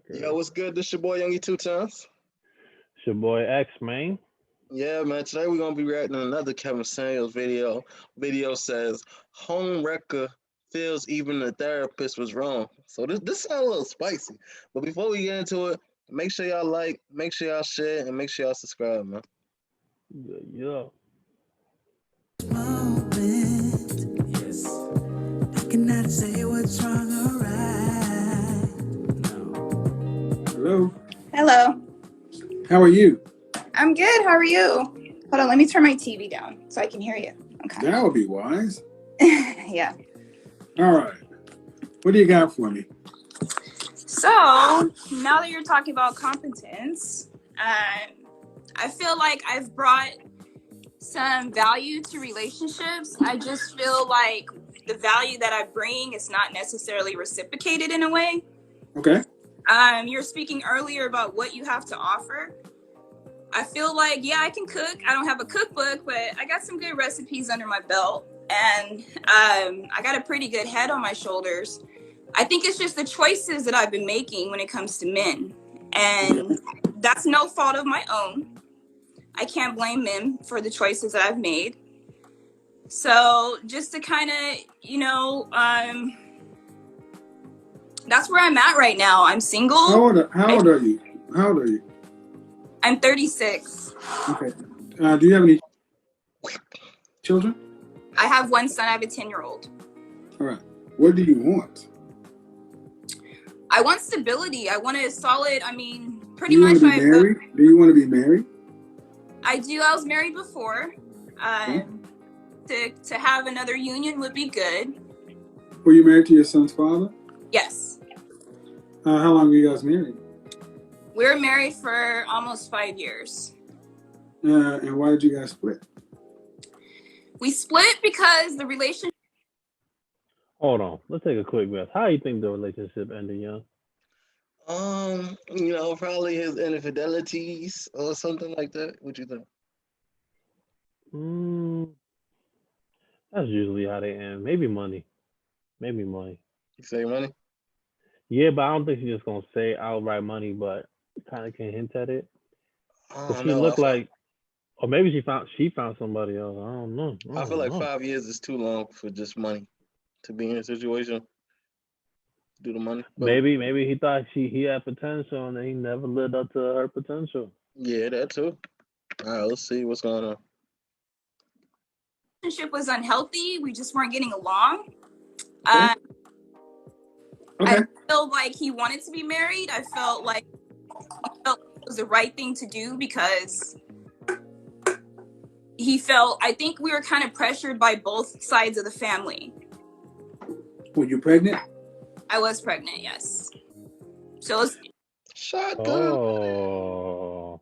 Yo, what's good? This your boy Youngie Two Times. It's your boy X, man. Yeah, man. Today we're gonna be reacting to another Kevin Samuels video. Video says HomeWrecker feels even the therapist was wrong. So this sounds a little spicy. But before we get into it, make sure y'all like, make sure y'all share, and make sure y'all subscribe, man. Yeah. Yes. I cannot say what's wrong or right. No. Hello. Hello. How are you? I'm good. How are you? Hold on, let me turn my TV down so I can hear you. Okay. That would be wise. Yeah. All right. What do you got for me? So, now that you're talking about competence, I feel like I've brought some value to relationships. I just feel like the value that I bring is not necessarily reciprocated in a way. Okay. You're speaking earlier about what you have to offer. I feel like, yeah, I can cook. I don't have a cookbook, but I got some good recipes under my belt, and I got a pretty good head on my shoulders. I think it's just the choices that I've been making when it comes to men, and that's no fault of my own. I can't blame men for the choices that I've made. So just to kind of, that's where I'm at right now. I'm single. How old are you? How old are you? I'm 36. Okay. Do you have any children? I have one son. I have a 10-year-old. All right. What do you want? I want stability. I want a solid, pretty Do you much. want to be married? Do you want to be married? I do. I was married before. To have another union would be good. Were you married to your son's father? Yes. How long were you guys married? We were married for almost 5 years. And why did you guys split? We split because the relationship. Hold on. Let's take a quick breath. How do you think the relationship ended, young? Probably his infidelities or something like that. What you think? That's usually how they end. Maybe money. Maybe money. You say money? Yeah, but I don't think she's just gonna say outright money, but kind of can hint at it. Cause she looked like, or maybe she found somebody else. I don't know. I feel like 5 years is too long for just money to be in a situation. Do the money. But maybe he thought he had potential and then he never lived up to her potential. Yeah, that too. All right, let's see what's going on. Relationship was unhealthy. We just weren't getting along. Okay. I felt like he wanted to be married. I felt like it was the right thing to do because I think we were kind of pressured by both sides of the family. Were you pregnant? I was pregnant, yes. So shotgun. Oh,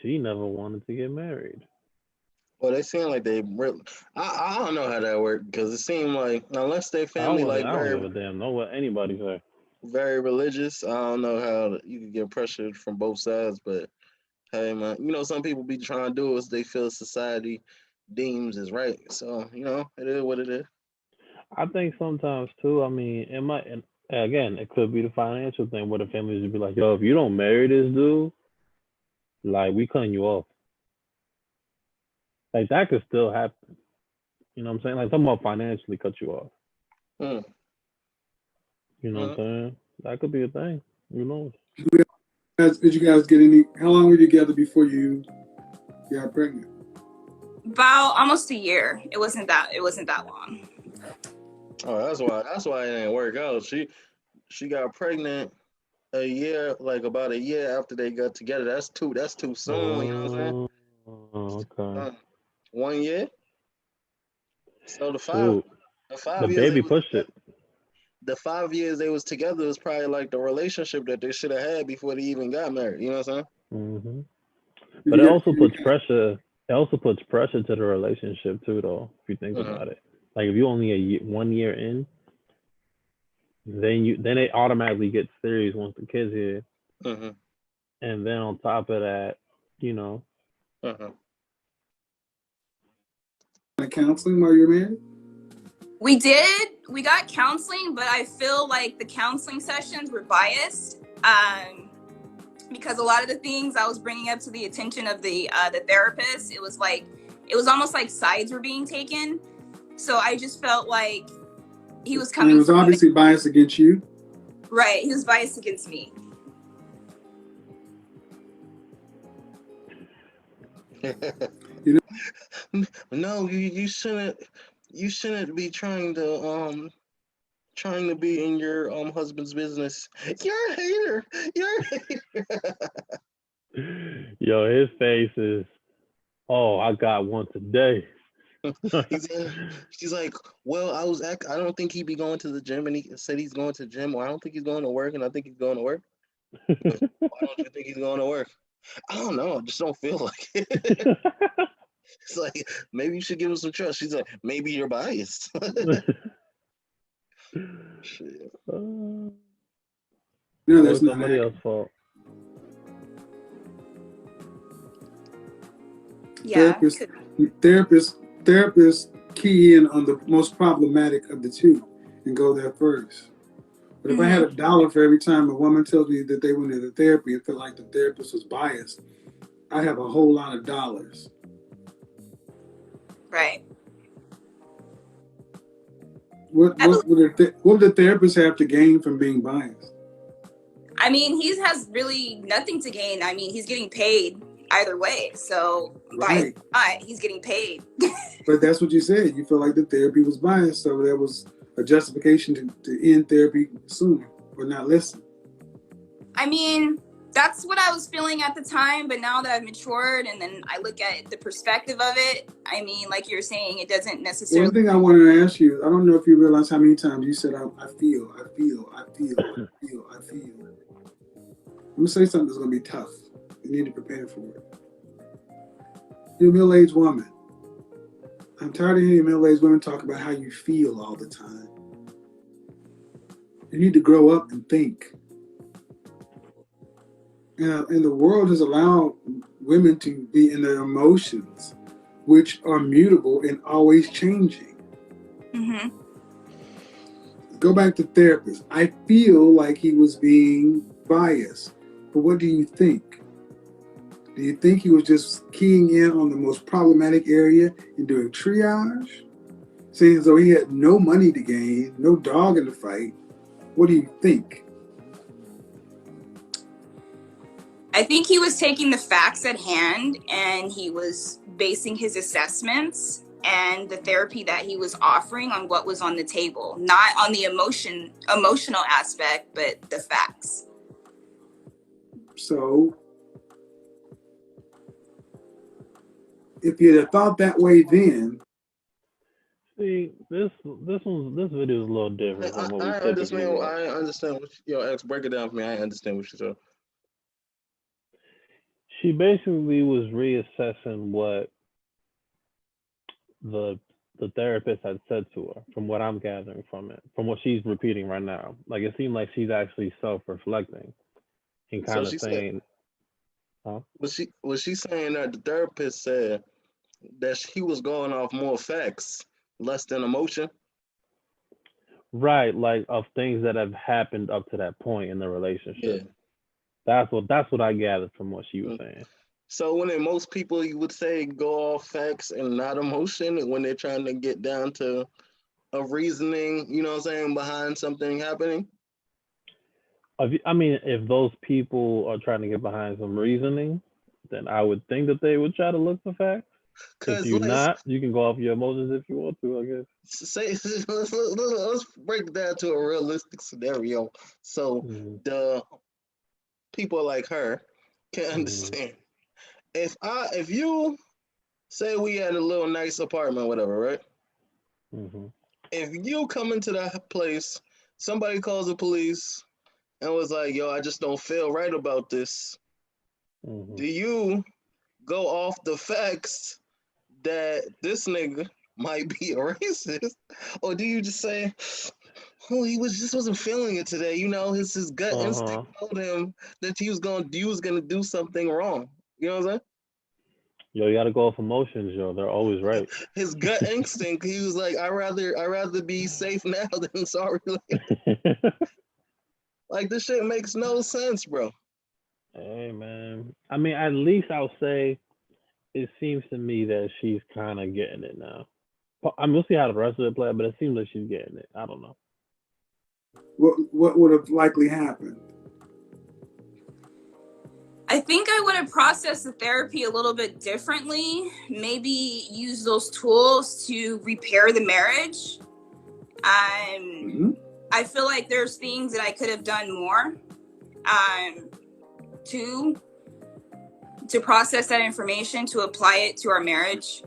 she never wanted to get married. Well, they seem like they really. I don't know how that worked because it seemed like unless they family I don't give a damn. Know what anybody say. Very religious. I don't know how you could get pressured from both sides, but hey, man, some people be trying to do what they feel society deems is right. So it is what it is. I think sometimes too. It might, and again, it could be the financial thing where the families would be like, "Yo, if you don't marry this dude, like we cutting you off." Like that could still happen. You know what I'm saying? Like someone financially cut you off. You know what I'm saying? That could be a thing. Who knows? Did you guys get any? How long were you together before you got pregnant? About almost a year. It wasn't that long. Oh, that's why it didn't work out. She got pregnant about a year after they got together. That's too soon. You know what I'm saying? Okay. 1 year. So the baby pushed it. The 5 years they was together was probably like the relationship that they should have had before they even got married. You know what I'm saying? But it also puts pressure. It also puts pressure to the relationship too, though. If you think about it, like if you only 1 year in, then it automatically gets serious once the kid's here, and then on top of that, Counseling while you're married? We did. We got counseling, but I feel like the counseling sessions were biased. Because a lot of the things I was bringing up to the attention of the therapist, it was almost like sides were being taken. So I just felt like he was coming. And it was obviously biased against you. Right, he was biased against me. No, you shouldn't be trying to be in your husband's business. You're a hater. You're a hater. Yo, his face is, oh, I got one today. She's like, well, I don't think he'd be going to the gym, and he said he's going to the gym, or I don't think he's going to work, and I think he's going to work. Why don't you think he's going to work? I don't know. I just don't feel like it. It's like, maybe you should give him some trust. She's like, maybe you're biased. Shit. No, that's not somebody else's fault. Yeah. Therapists key in on the most problematic of the two and go there first. But if I had $1 for every time a woman tells me that they went into therapy and felt like the therapist was biased, I have a whole lot of dollars. Right. What would the therapist have to gain from being biased? I mean, he has really nothing to gain. I mean, he's getting paid either way. So Right. He's getting paid. But that's what you said. You felt like the therapy was biased, so there was a justification to end therapy sooner or not listen. I mean, that's what I was feeling at the time, but now that I've matured and then I look at the perspective of it, I mean, like you're saying, it doesn't necessarily... One thing I wanted to ask you, I don't know if you realize how many times you said, I feel. I'm going to say something that's going to be tough. You need to prepare for it. You're a middle-aged woman. I'm tired of hearing middle-aged women talk about how you feel all the time. You need to grow up and think. And the world has allowed women to be in their emotions, which are mutable and always changing. Mm-hmm. Go back to therapist. I feel like he was being biased. But what do you think? Do you think he was just keying in on the most problematic area and doing triage? Saying as though he had no money to gain, no dog in the fight. What do you think? I think he was taking the facts at hand and he was basing his assessments and the therapy that he was offering on what was on the table, not on the emotional aspect, but the facts. So, if you'd have thought that way then... See, this video is a little different from what we typically do. I understand what your ex break it down for me. I understand what she said. She basically was reassessing what the therapist had said to her, from what I'm gathering from it, from what she's repeating right now. Like, it seemed like she's actually self-reflecting and kind of saying, Was she saying that the therapist said that he was going off more facts, less than emotion? Right, like of things that have happened up to that point in the relationship. Yeah. That's what I gathered from what she was saying. So when most people, you would say, go off facts and not emotion when they're trying to get down to a reasoning, you know what I'm saying, behind something happening? I mean, if those people are trying to get behind some reasoning, then I would think that they would try to look for facts. If you're not, you can go off your emotions if you want to, I guess. Let's break it down to a realistic scenario so the people like her can understand. If you say we had a little nice apartment, whatever, right? If you come into that place, somebody calls the police and was like, yo, I just don't feel right about this. Do you go off the facts that this nigga might be a racist, or do you just say, oh, he wasn't feeling it today? You know, his gut instinct told him that you was gonna do something wrong. You know what I'm saying? Yo, you gotta go off emotions, yo. They're always right. His gut instinct, he was like, I'd rather be safe now than sorry later. Like this shit makes no sense, bro. Hey man, I mean, at least I'll say it seems to me that she's kind of getting it now. I mean, we'll see how the rest of it play, but it seems like she's getting it. I don't know. What would have likely happened? I think I would have processed the therapy a little bit differently. Maybe use those tools to repair the marriage. I feel like there's things that I could have done more to process that information, to apply it to our marriage.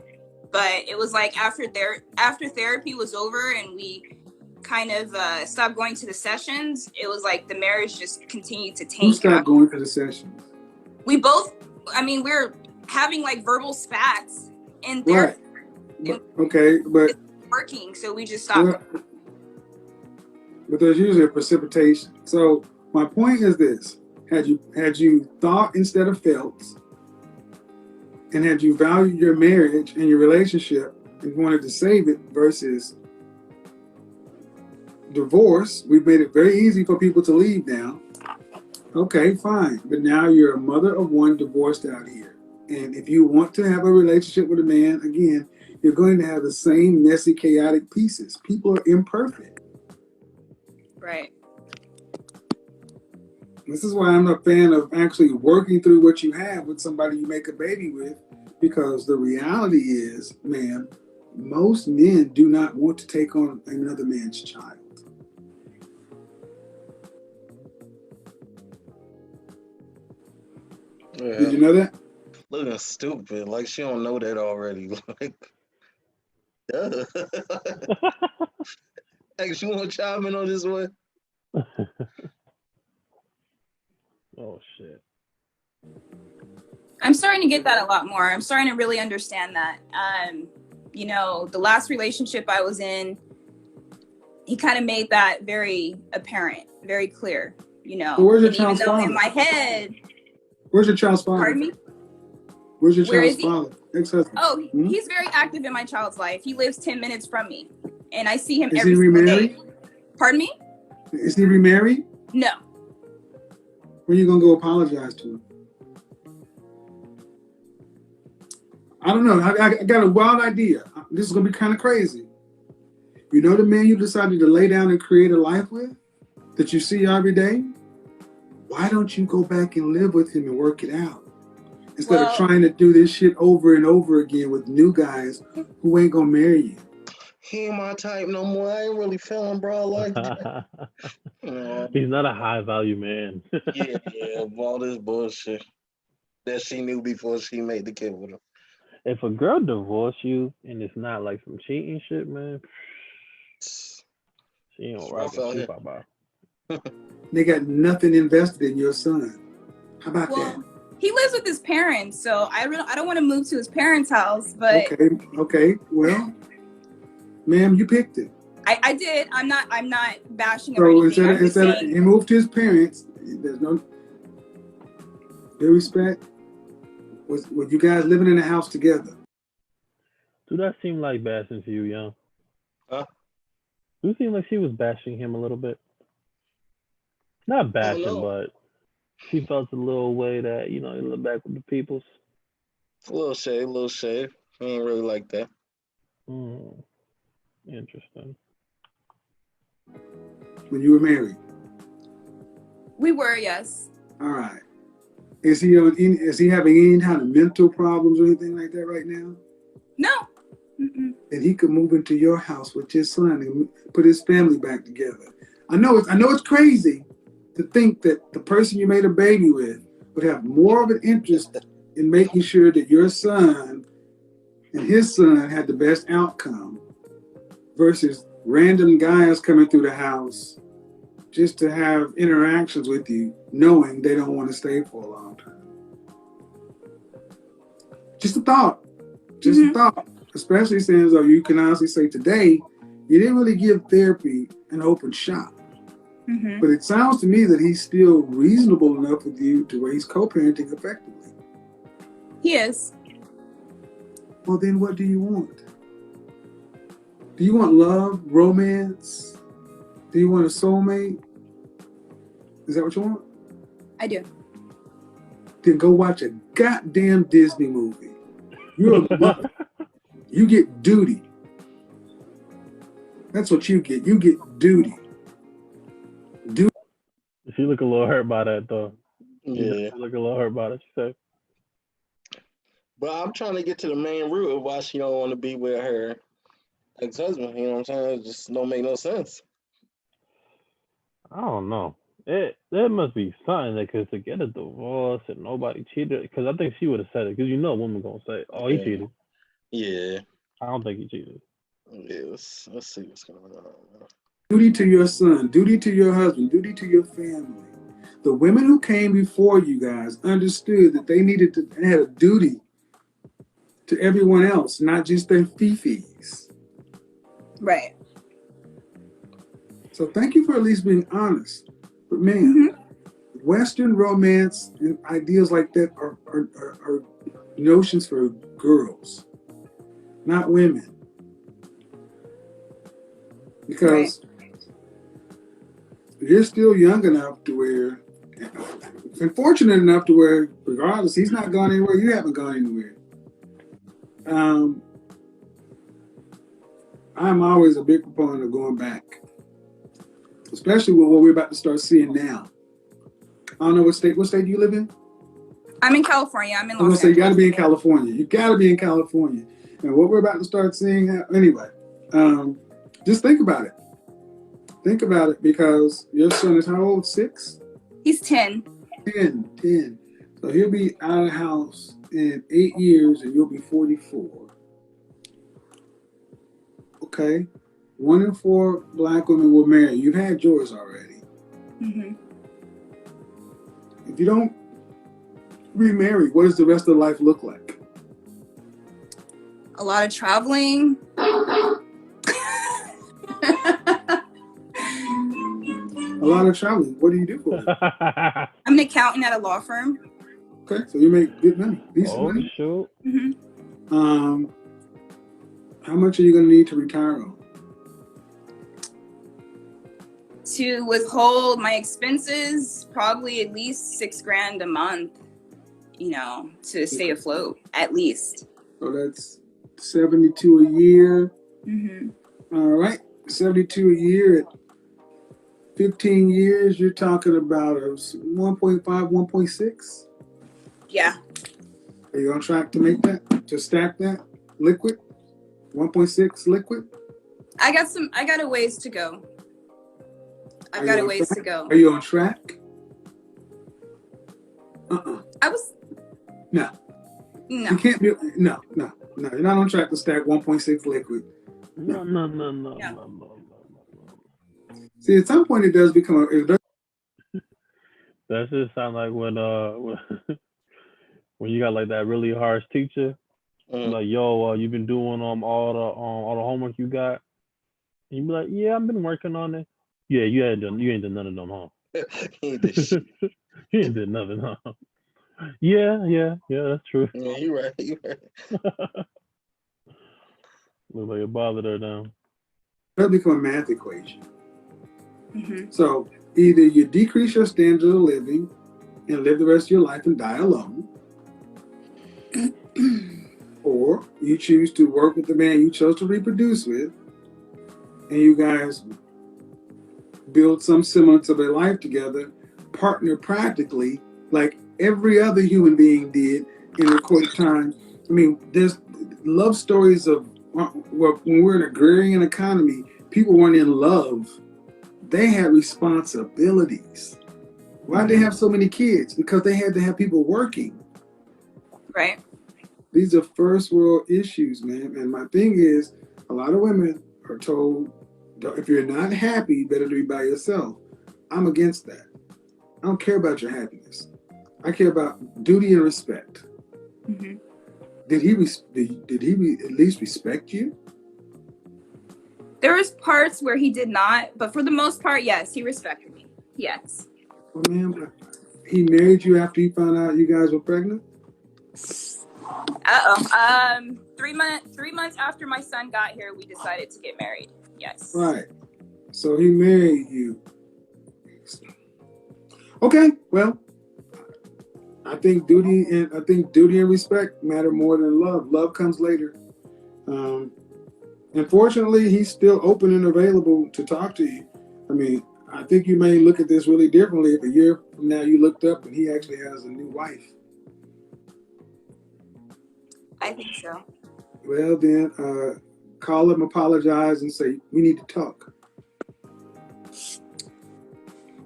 But it was like after therapy was over and we kind of stopped going to the sessions, it was like the marriage just continued to tank. Who stopped going to the sessions? We both, I mean, we're having like verbal spats in therapy. Right. Okay, but it's working, so we just stopped. But there's usually a precipitation. So my point is this: had you thought instead of felt, and had you valued your marriage and your relationship and wanted to save it versus divorce, we've made it very easy for people to leave now. Okay, fine. But now you're a mother of one divorced out here. And if you want to have a relationship with a man, again, you're going to have the same messy, chaotic pieces. People are imperfect. Right. This is why I'm a fan of actually working through what you have with somebody you make a baby with, because the reality is, man, most men do not want to take on another man's child. Yeah. Did you know that? Looking stupid, like she don't know that already. Like, duh. Hey, she want to chime in on this one? Oh shit. I'm starting to get that a lot more. I'm starting to really understand that. You know, the last relationship I was in, he kind of made that very apparent, very clear. You know, So where's your and even child's though father? in my head, Where's your child's father? pardon me? Where's your Where child's is he? father? Ex-husband. Oh, he's very active in my child's life. He lives 10 minutes from me, and I see him Is every he single remarried? day. Pardon me? Is he remarried? No. When are you gonna go apologize to him? I don't know. I got a wild idea. This is gonna be kind of crazy. You know the man you decided to lay down and create a life with, that you see every day? Why don't you go back and live with him and work it out? Instead of trying to do this shit over and over again with new guys who ain't gonna marry you. He ain't my type no more. I ain't really feeling bro like that. He's not a high value man. yeah, all this bullshit that she knew before she made the kid with him. If a girl divorce you and it's not like some cheating shit, man, she ain't gonna rock with you, Papa. They got nothing invested in your son. How about that? He lives with his parents, so I don't want to move to his parents' house. But okay. Well, ma'am, you picked it. I did. I'm not bashing him. So instead of he moved to his parents, there's no respect. Was you guys living in a house together? Do that seem like bashing to you, young? Huh? Do it seem like she was bashing him a little bit? Not bashing, but she felt a little way that, you know, he looked back with the peoples. A little shade. He ain't really like that. Interesting. When you were married? We were, yes. All right. Is he having any kind of mental problems or anything like that right now? No. And he could move into your house with his son and put his family back together. I know it's crazy to think that the person you made a baby with would have more of an interest in making sure that your son and his son had the best outcome versus random guys coming through the house just to have interactions with you, knowing they don't want to stay for a long time. Just a thought. A thought. Especially since you can honestly say today, you didn't really give therapy an open shot. But it sounds to me that he's still reasonable enough with you to where he's co-parenting effectively. He is. Well, then what do you want? Do you want love, romance? Do you want a soulmate? Is that what you want? I do. Then go watch a goddamn Disney movie. You're a mother. You get duty. That's what you get. You get duty. Duty. She look a little hurt by that though. Yeah. She look a little hurt by it. She said, But I'm trying to get to the main root of why she don't want to be with her ex-husband. You know what I'm saying? It just don't make no sense. I don't know. There must be something that could to get a divorce and nobody cheated. Because I think she would have said it. Because you know, a woman gonna say, "Oh, he cheated." Yeah. I don't think he cheated. Yeah. Let's see what's going on. Duty to your son. Duty to your husband. Duty to your family. The women who came before you guys understood that they needed to have a duty to everyone else, not just their fifis. Right. So thank you for at least being honest. But man, Western romance and ideas like that are notions for girls, not women. Because you're still young enough to where, and fortunate enough to where, regardless, he's not gone anywhere, you haven't gone anywhere. I'm always a big proponent of going back, especially with what we're about to start seeing now. I don't know what state do you live in? I'm in California. I'm in Los I'm gonna say you Angeles. gotta be in California. You gotta be in California. And what we're about to start seeing, anyway, just think about it. Think about it, because your son is how old? 6? He's 10. 10. So he'll be out of the house in 8 years and you'll be 44. Okay? 1 in 4 black women will marry. You've had yours already. If you don't remarry, what does the rest of life look like? A lot of traveling. A lot of traveling. What do you do for it? I'm an accountant at a law firm. Okay, so you make good money, decent money. Shoot. How much are you going to need to retire on? To withhold my expenses, probably at least $6,000 a month, you know, to stay afloat, at least. So that's 72 a year. All right, 72 a year at 15 years, you're talking about a 1.5, 1.6. Yeah. Are you on track to make that? To stack that liquid? 1.6 liquid? I got a ways to go. I've got a ways to go. Are you on track? I was. No. No. You can't be. No. You're not on track to stack 1.6 liquid. No. See, at some point it does become That just sound like when you got like that really harsh teacher, like, yo, you've been doing all the homework you got. And you be like, yeah, I've been working on it. Yeah, you ain't done none of them, huh? He ain't did shit. You ain't did nothing, huh? Yeah, that's true. Yeah, you right. Look like it bothered her now. It'll become a math equation. So either you decrease your standard of living and live the rest of your life and die alone, or you choose to work with the man you chose to reproduce with, and you guys build some semblance of a life together, partner practically, like every other human being did in recorded time. I mean, there's love stories of when we're in an agrarian economy, people weren't in love. They had responsibilities. Why'd they have so many kids? Because they had to have people working. Right. These are first world issues, man. And my thing is, a lot of women are told, if you're not happy, you better be by yourself. I'm against that. I don't care about your happiness. I care about duty and respect. Did he at least respect you? There was parts where he did not, but for the most part, yes, he respected me. Yes. Well, man, he married you after he found out you guys were pregnant? 3 months after my son got here, we decided to get married. Yes. Right. So he married you. Okay, well, I think duty and respect matter more than love. Love comes later. Um, Unfortunately, he's still open and available to talk to you. I mean, I think you may look at this really differently if a year from now you looked up and he actually has a new wife. I think so. Well, then call him, apologize, and say, we need to talk.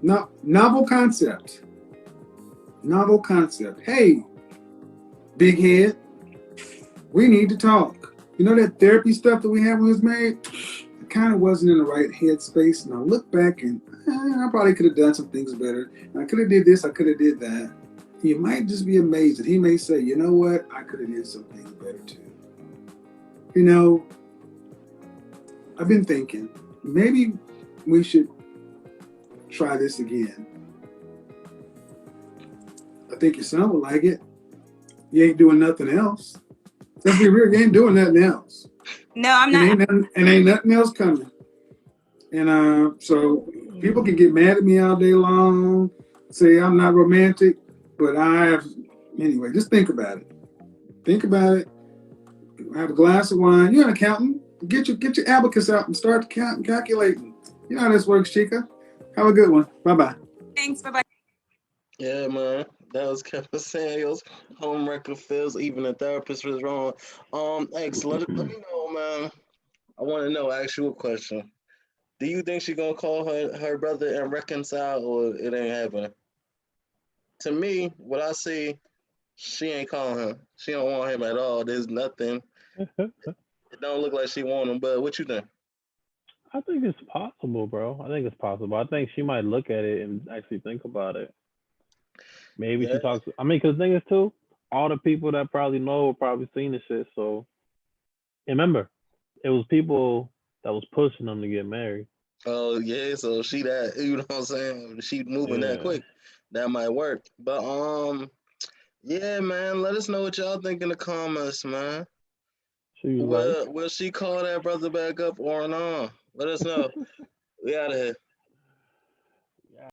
No, novel concept. Novel concept. Hey, big head, we need to talk. You know that therapy stuff that we had when we was married? I kind of wasn't in the right headspace, and I look back and I probably could have done some things better. I could have did this, I could have did that. You might just be amazed that he may say, you know what, I could have did some things better too. You know, I've been thinking, maybe we should try this again. I think your son would like it. You ain't doing nothing else. Let's be real, you ain't doing nothing else. No, I'm not. Ain't nothing else coming. And so people can get mad at me all day long, say I'm not romantic, but anyway, just think about it. Think about it. Have a glass of wine. You're an accountant. Get your abacus out and start calculating. You know how this works, Chica. Have a good one. Bye-bye. Thanks. Bye-bye. Yeah, man. That was Kevin Samuels. HomeWrecker feels even a therapist was wrong. X, let me know, man. I want to know. Ask you a question. Do you think she gonna call her brother and reconcile, or it ain't happening? To me, what I see, she ain't calling him. She don't want him at all. There's nothing. It don't look like she want him. But what you think? I think it's possible, bro. I think it's possible. I think she might look at it and actually think about it. Maybe Yeah. she talks. I mean, because the thing is, too, all the people that probably know have probably seen the shit. So, remember, it was people that was pushing them to get married. Oh yeah. So she that you know what I'm saying? She moving that Yeah. quick. That might work. But yeah, man. Let us know what y'all think in the comments, man. She was Will she call that brother back up or not? Let us know. We out of here.